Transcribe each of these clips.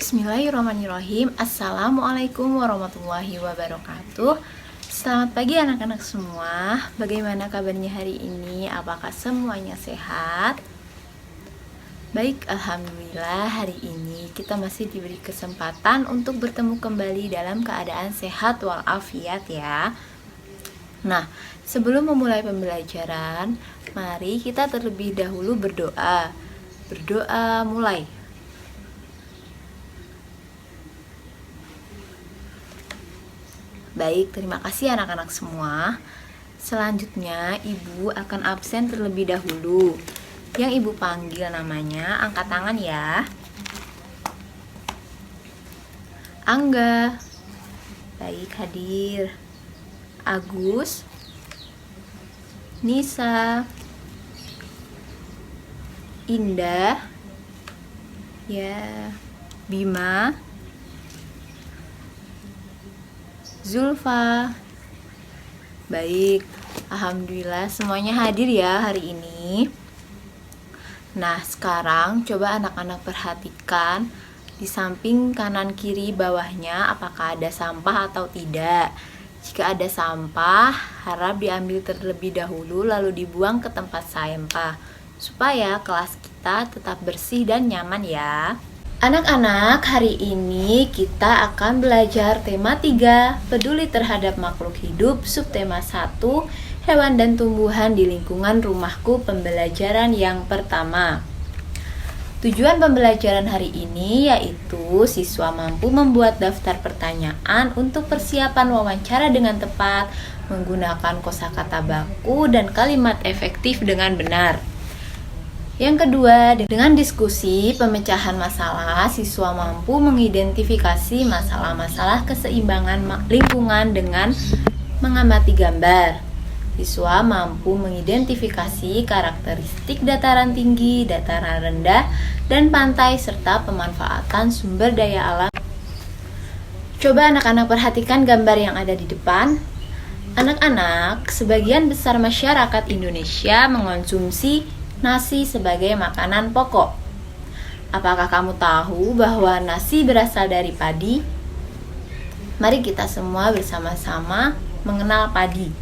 Bismillahirrahmanirrahim. Assalamualaikum warahmatullahi wabarakatuh. Selamat pagi anak-anak semua. Bagaimana kabarnya hari ini? Apakah semuanya sehat? Baik, alhamdulillah hari ini kita masih diberi kesempatan untuk bertemu kembali dalam keadaan sehat walafiat ya. Nah, sebelum memulai pembelajaran, mari kita terlebih dahulu berdoa. Berdoa mulai. Baik, terima kasih anak-anak semua. Selanjutnya, Ibu akan absen terlebih dahulu. Yang Ibu panggil namanya, angkat tangan ya. Angga. Baik, hadir. Agus. Nisa. Indah. Ya. Bima. Zulfa. Baik, alhamdulillah semuanya hadir ya hari ini. Nah, sekarang coba anak-anak perhatikan di samping kanan kiri bawahnya apakah ada sampah atau tidak. Jika ada sampah, harap diambil terlebih dahulu lalu dibuang ke tempat sampah supaya kelas kita tetap bersih dan nyaman ya. Anak-anak, hari ini kita akan belajar tema 3, peduli terhadap makhluk hidup, subtema 1, hewan dan tumbuhan di lingkungan rumahku, pembelajaran yang pertama. Tujuan pembelajaran hari ini yaitu siswa mampu membuat daftar pertanyaan untuk persiapan wawancara dengan tepat, menggunakan kosakata baku dan kalimat efektif dengan benar. Yang kedua, dengan diskusi pemecahan masalah, siswa mampu mengidentifikasi masalah-masalah keseimbangan lingkungan dengan mengamati gambar. Siswa mampu mengidentifikasi karakteristik dataran tinggi, dataran rendah, dan pantai serta pemanfaatan sumber daya alam. Coba anak-anak perhatikan gambar yang ada di depan. Anak-anak, sebagian besar masyarakat Indonesia mengonsumsi nasi sebagai makanan pokok. Apakah kamu tahu bahwa nasi berasal dari padi? Mari kita semua bersama-sama mengenal padi.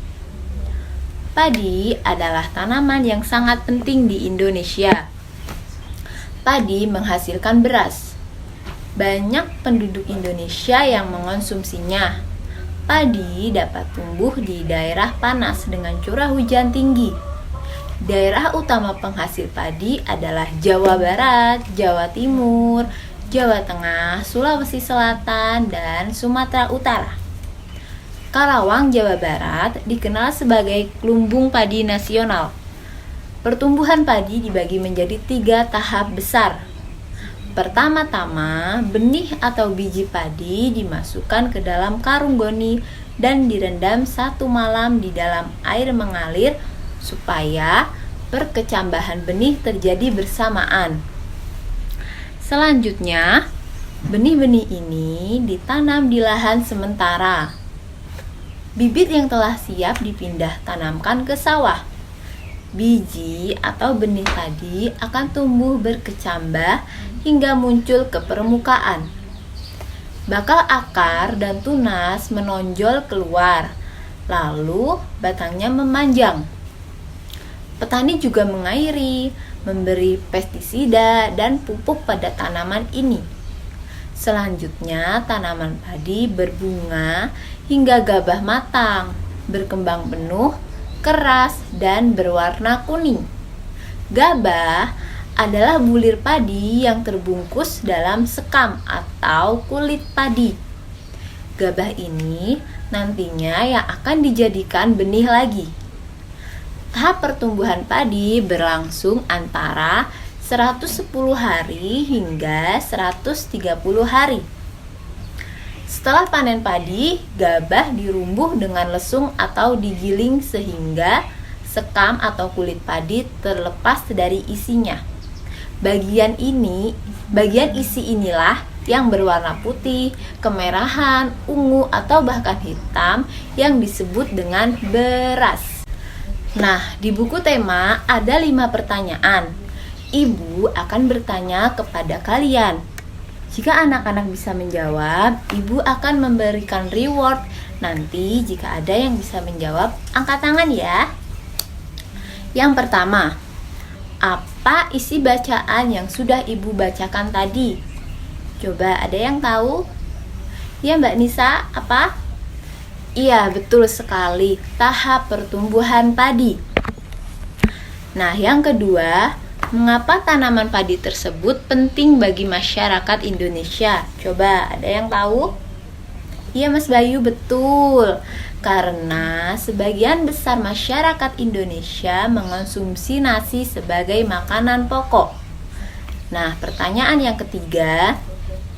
Padi adalah tanaman yang sangat penting di Indonesia. Padi menghasilkan beras. Banyak penduduk Indonesia yang mengonsumsinya. Padi dapat tumbuh di daerah panas dengan curah hujan tinggi. Daerah utama penghasil padi adalah Jawa Barat, Jawa Timur, Jawa Tengah, Sulawesi Selatan, dan Sumatera Utara. Karawang, Jawa Barat dikenal sebagai lumbung padi nasional. Pertumbuhan padi dibagi menjadi 3 tahap besar. Pertama-tama, benih atau biji padi dimasukkan ke dalam karung goni dan direndam 1 malam di dalam air mengalir supaya perkecambahan benih terjadi bersamaan. Selanjutnya, benih-benih ini ditanam di lahan sementara. Bibit yang telah siap dipindah tanamkan ke sawah. Biji atau benih tadi akan tumbuh berkecambah hingga muncul ke permukaan. Bakal akar dan tunas menonjol keluar, lalu batangnya memanjang. Petani juga mengairi, memberi pestisida dan pupuk pada tanaman ini. Selanjutnya, tanaman padi berbunga hingga gabah matang, berkembang penuh, keras, dan berwarna kuning. Gabah adalah bulir padi yang terbungkus dalam sekam atau kulit padi. Gabah ini nantinya yang akan dijadikan benih lagi. Tahap pertumbuhan padi berlangsung antara 110 hari hingga 130 hari. Setelah panen padi, gabah dirumbuh dengan lesung atau digiling sehingga sekam atau kulit padi terlepas dari isinya. Bagian isi inilah yang berwarna putih, kemerahan, ungu, atau bahkan hitam yang disebut dengan beras. Nah, di buku tema ada 5 pertanyaan. Ibu akan bertanya kepada kalian. Jika anak-anak bisa menjawab, ibu akan memberikan reward. Nanti jika ada yang bisa menjawab, angkat tangan ya. Yang pertama, apa isi bacaan yang sudah ibu bacakan tadi? Coba ada yang tahu? Ya Mbak Nisa, apa? Iya, betul sekali, tahap pertumbuhan padi. Nah, yang kedua, mengapa tanaman padi tersebut penting bagi masyarakat Indonesia? Coba, ada yang tahu? Iya Mas Bayu, betul. Karena sebagian besar masyarakat Indonesia mengonsumsi nasi sebagai makanan pokok. Nah, pertanyaan yang ketiga,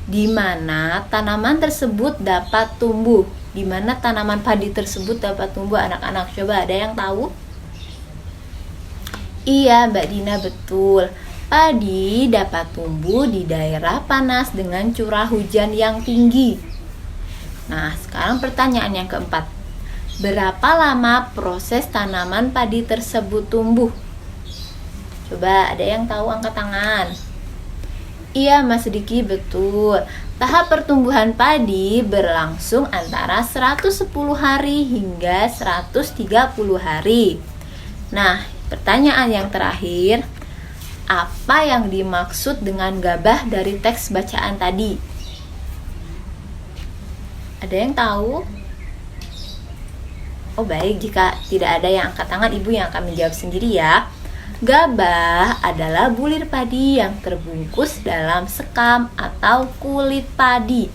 di mana tanaman tersebut dapat tumbuh? Di mana tanaman padi tersebut dapat tumbuh anak-anak? Coba, ada yang tahu? Iya Mbak Dina, betul. Padi dapat tumbuh di daerah panas dengan curah hujan yang tinggi. Nah, sekarang pertanyaan yang keempat. Berapa lama proses tanaman padi tersebut tumbuh? Coba ada yang tahu, angkat tangan. Iya Mas Diki, betul. Tahap pertumbuhan padi berlangsung antara 110 hari hingga 130 hari. Nah, pertanyaan yang terakhir, apa yang dimaksud dengan gabah dari teks bacaan tadi? Ada yang tahu? Oh baik, jika tidak ada yang angkat tangan, ibu yang akan menjawab sendiri ya. Gabah adalah bulir padi yang terbungkus dalam sekam atau kulit padi.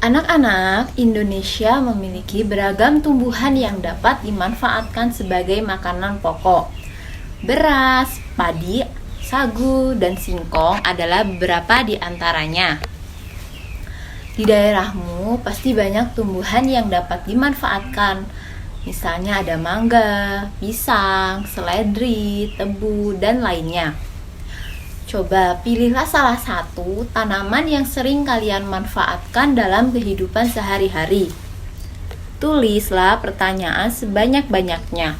Anak-anak, Indonesia memiliki beragam tumbuhan yang dapat dimanfaatkan sebagai makanan pokok. Beras, padi, sagu, dan singkong adalah beberapa di antaranya. Di daerahmu pasti banyak tumbuhan yang dapat dimanfaatkan. Misalnya ada mangga, pisang, seledri, tebu, dan lainnya. Coba pilihlah salah satu tanaman yang sering kalian manfaatkan dalam kehidupan sehari-hari. Tulislah pertanyaan sebanyak-banyaknya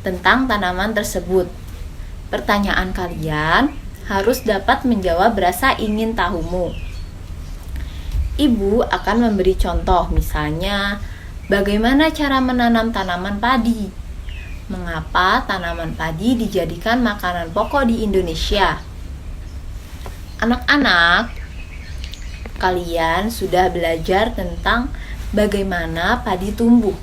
tentang tanaman tersebut. Pertanyaan kalian harus dapat menjawab rasa ingin tahumu. Ibu akan memberi contoh, misalnya bagaimana cara menanam tanaman padi, mengapa tanaman padi dijadikan makanan pokok di Indonesia. Anak-anak, kalian sudah belajar tentang bagaimana padi tumbuh.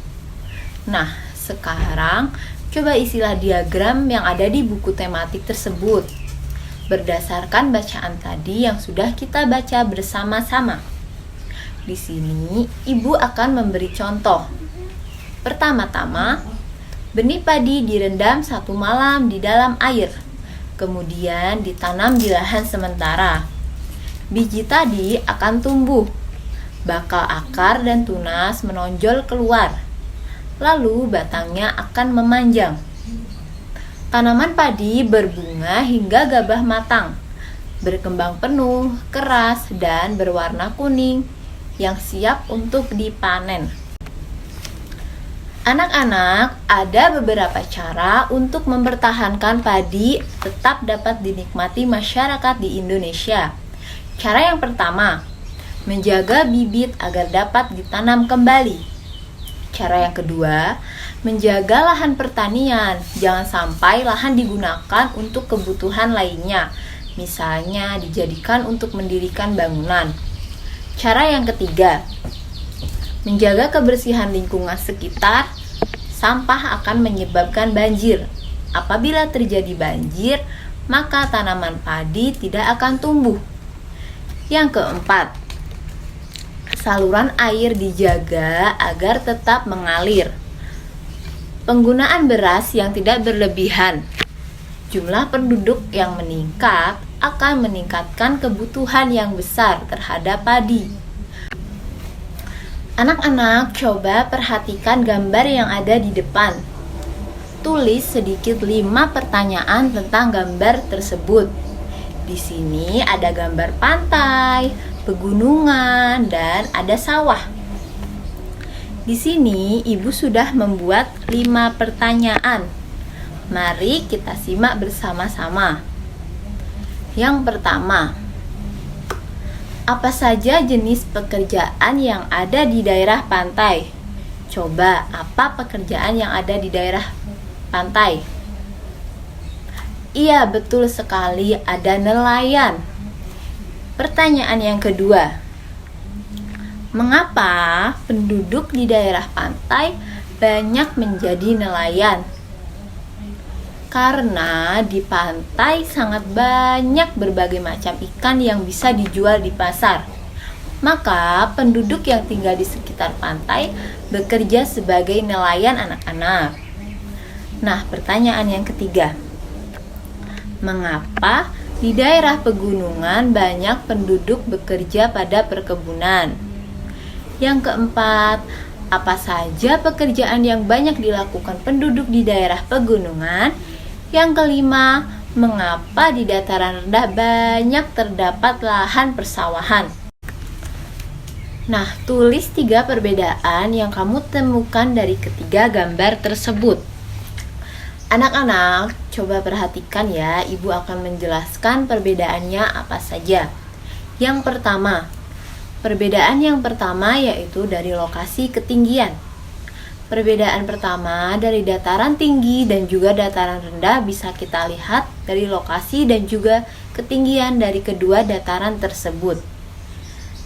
Nah, sekarang coba isilah diagram yang ada di buku tematik tersebut berdasarkan bacaan tadi yang sudah kita baca bersama-sama. Di sini, ibu akan memberi contoh. Pertama-tama, benih padi direndam 1 malam di dalam air. Kemudian ditanam di lahan sementara. Biji tadi akan tumbuh. Bakal akar dan tunas menonjol keluar. Lalu batangnya akan memanjang. Tanaman padi berbunga hingga gabah matang. Berkembang penuh, keras, dan berwarna kuning yang siap untuk dipanen. Anak-anak, ada beberapa cara untuk mempertahankan padi tetap dapat dinikmati masyarakat di Indonesia. Cara yang pertama, menjaga bibit agar dapat ditanam kembali. Cara yang kedua, menjaga lahan pertanian. Jangan sampai lahan digunakan untuk kebutuhan lainnya, misalnya dijadikan untuk mendirikan bangunan. Cara yang ketiga, menjaga kebersihan lingkungan sekitar. Sampah akan menyebabkan banjir. Apabila terjadi banjir, maka tanaman padi tidak akan tumbuh. Yang keempat, saluran air dijaga agar tetap mengalir. Penggunaan beras yang tidak berlebihan. Jumlah penduduk yang meningkat akan meningkatkan kebutuhan yang besar terhadap padi. Anak-anak, coba perhatikan gambar yang ada di depan. Tulis sedikit 5 pertanyaan tentang gambar tersebut. Di sini ada gambar pantai, pegunungan, dan ada sawah. Di sini ibu sudah membuat 5 pertanyaan. Mari kita simak bersama-sama. Yang pertama, Apa saja jenis pekerjaan yang ada di daerah pantai? Coba, apa pekerjaan yang ada di daerah pantai? Iya, betul sekali, ada nelayan. Pertanyaan yang kedua, mengapa penduduk di daerah pantai banyak menjadi nelayan? Karena di pantai sangat banyak berbagai macam ikan yang bisa dijual di pasar. Maka penduduk yang tinggal di sekitar pantai bekerja sebagai nelayan anak-anak. Nah, pertanyaan yang ketiga, mengapa di daerah pegunungan banyak penduduk bekerja pada perkebunan? Yang keempat, apa saja pekerjaan yang banyak dilakukan penduduk di daerah pegunungan? Yang kelima, mengapa di dataran rendah banyak terdapat lahan persawahan? Nah, tulis 3 perbedaan yang kamu temukan dari ketiga gambar tersebut. Anak-anak, coba perhatikan ya, Ibu akan menjelaskan perbedaannya apa saja. Yang pertama, perbedaan yang pertama yaitu dari lokasi ketinggian. Perbedaan pertama dari dataran tinggi dan juga dataran rendah bisa kita lihat dari lokasi dan juga ketinggian dari kedua dataran tersebut.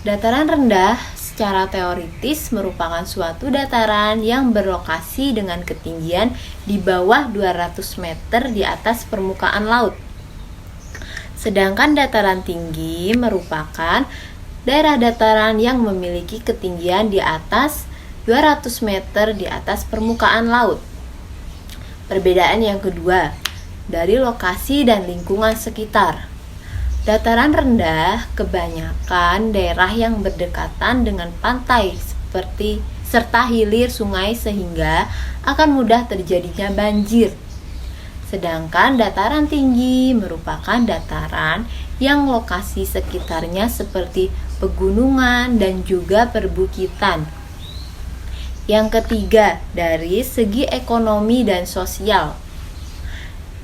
Dataran rendah secara teoritis merupakan suatu dataran yang berlokasi dengan ketinggian di bawah 200 meter di atas permukaan laut. Sedangkan dataran tinggi merupakan daerah dataran yang memiliki ketinggian di atas 200 meter di atas permukaan laut. Perbedaan yang kedua, dari lokasi dan lingkungan sekitar. Dataran rendah kebanyakan daerah yang berdekatan dengan pantai seperti serta hilir sungai sehingga akan mudah terjadinya banjir. Sedangkan dataran tinggi merupakan dataran yang lokasi sekitarnya seperti pegunungan dan juga perbukitan. Yang ketiga, dari segi ekonomi dan sosial.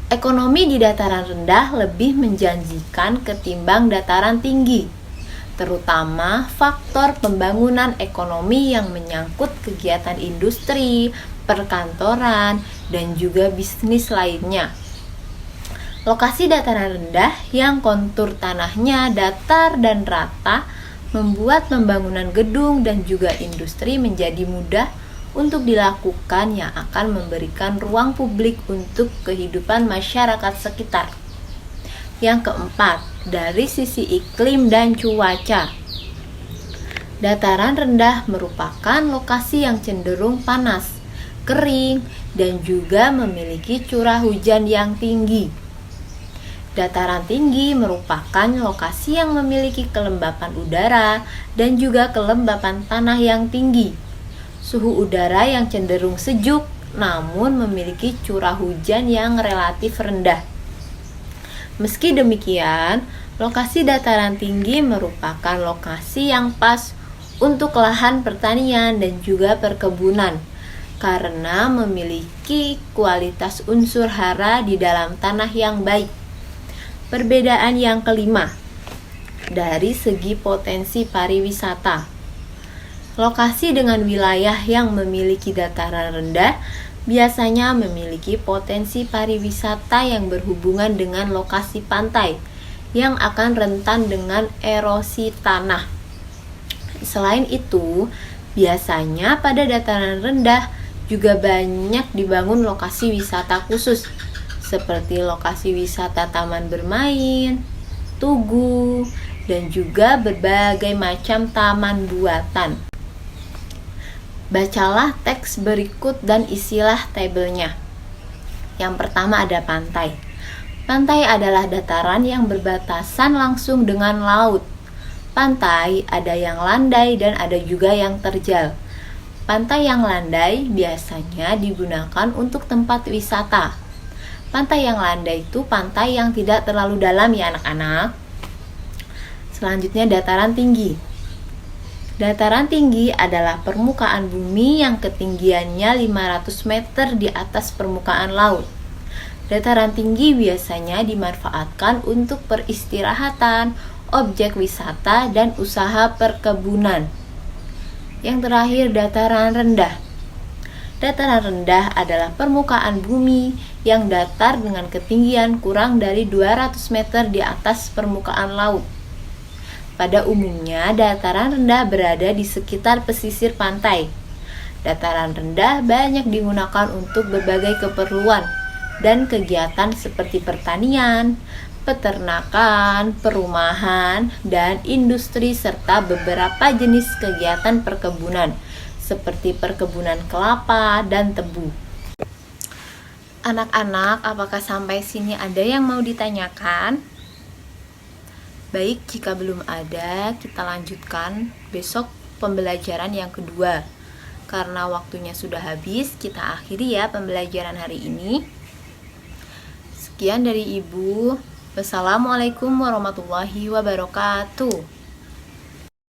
Ekonomi di dataran rendah lebih menjanjikan ketimbang dataran tinggi, terutama faktor pembangunan ekonomi yang menyangkut kegiatan industri, perkantoran, dan juga bisnis lainnya. Lokasi dataran rendah yang kontur tanahnya datar dan rata membuat pembangunan gedung dan juga industri menjadi mudah untuk dilakukan yang akan memberikan ruang publik untuk kehidupan masyarakat sekitar. Yang keempat, dari sisi iklim dan cuaca. Dataran rendah merupakan lokasi yang cenderung panas, kering, dan juga memiliki curah hujan yang tinggi. Dataran tinggi merupakan lokasi yang memiliki kelembapan udara dan juga kelembapan tanah yang tinggi. Suhu udara yang cenderung sejuk namun memiliki curah hujan yang relatif rendah. Meski demikian, lokasi dataran tinggi merupakan lokasi yang pas untuk lahan pertanian dan juga perkebunan karena memiliki kualitas unsur hara di dalam tanah yang baik. Perbedaan yang kelima, dari segi potensi pariwisata. Lokasi dengan wilayah yang memiliki dataran rendah biasanya memiliki potensi pariwisata yang berhubungan dengan lokasi pantai yang akan rentan dengan erosi tanah. Selain itu, biasanya pada dataran rendah juga banyak dibangun lokasi wisata khusus seperti lokasi wisata taman bermain, tugu, dan juga berbagai macam taman buatan. Bacalah teks berikut dan isilah tabelnya. Yang pertama ada pantai. Pantai adalah dataran yang berbatasan langsung dengan laut. Pantai ada yang landai dan ada juga yang terjal. Pantai yang landai biasanya digunakan untuk tempat wisata. Pantai yang landai itu pantai yang tidak terlalu dalam ya anak-anak. Selanjutnya dataran tinggi. Dataran tinggi adalah permukaan bumi yang ketinggiannya 500 meter di atas permukaan laut. Dataran tinggi biasanya dimanfaatkan untuk peristirahatan objek wisata, dan usaha perkebunan. Yang terakhir, dataran rendah. Dataran rendah adalah permukaan bumi yang datar dengan ketinggian kurang dari 200 meter di atas permukaan laut. Pada umumnya, dataran rendah berada di sekitar pesisir pantai. Dataran rendah banyak digunakan untuk berbagai keperluan dan kegiatan seperti pertanian, peternakan, perumahan, dan industri serta beberapa jenis kegiatan perkebunan seperti perkebunan kelapa dan tebu. Anak-anak, apakah sampai sini ada yang mau ditanyakan? Baik, jika belum ada, kita lanjutkan besok pembelajaran yang kedua. Karena waktunya sudah habis, kita akhiri ya pembelajaran hari ini. Sekian dari Ibu. Wassalamualaikum warahmatullahi wabarakatuh.